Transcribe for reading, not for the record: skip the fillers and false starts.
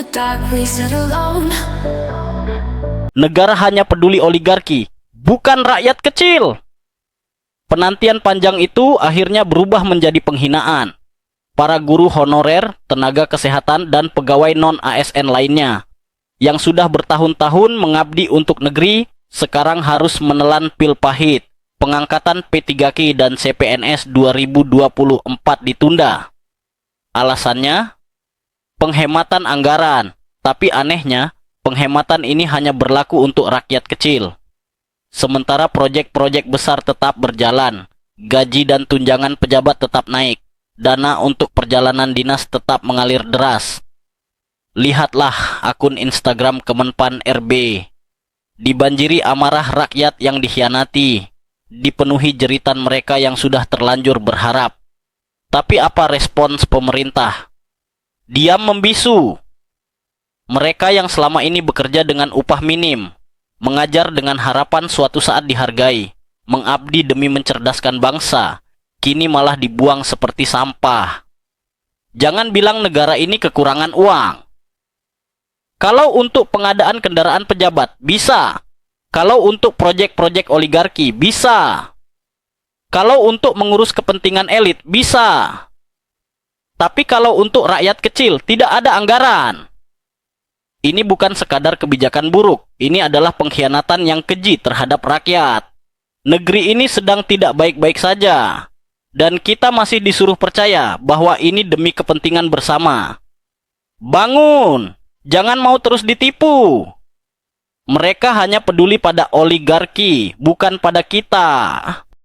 the dark, we sit alone. Negara hanya peduli oligarki, bukan rakyat kecil. Penantian panjang itu akhirnya berubah menjadi penghinaan. Para guru honorer, tenaga kesehatan, dan pegawai non-ASN lainnya yang sudah bertahun-tahun mengabdi untuk negeri sekarang harus menelan pil pahit. Pengangkatan P3K dan CPNS 2024 ditunda. Alasannya, penghematan anggaran. Tapi anehnya, penghematan ini hanya berlaku untuk rakyat kecil. Sementara proyek-proyek besar tetap berjalan, gaji dan tunjangan pejabat tetap naik, dana untuk perjalanan dinas tetap mengalir deras. Lihatlah akun Instagram Kemenpan RB. Dibanjiri amarah rakyat yang dikhianati, dipenuhi jeritan mereka yang sudah terlanjur berharap. Tapi apa respons pemerintah? Diam membisu. Mereka yang selama ini bekerja dengan upah minim, mengajar dengan harapan suatu saat dihargai, mengabdi demi mencerdaskan bangsa, kini malah dibuang seperti sampah. Jangan bilang negara ini kekurangan uang. Kalau untuk pengadaan kendaraan pejabat, bisa. Kalau untuk proyek-proyek oligarki, bisa. Kalau untuk mengurus kepentingan elit, bisa. Tapi kalau untuk rakyat kecil, tidak ada anggaran. Ini bukan sekadar kebijakan buruk, ini adalah pengkhianatan yang keji terhadap rakyat. Negeri ini sedang tidak baik-baik saja. Dan kita masih disuruh percaya bahwa ini demi kepentingan bersama. Bangun! Jangan mau terus ditipu. Mereka hanya peduli pada oligarki, bukan pada kita.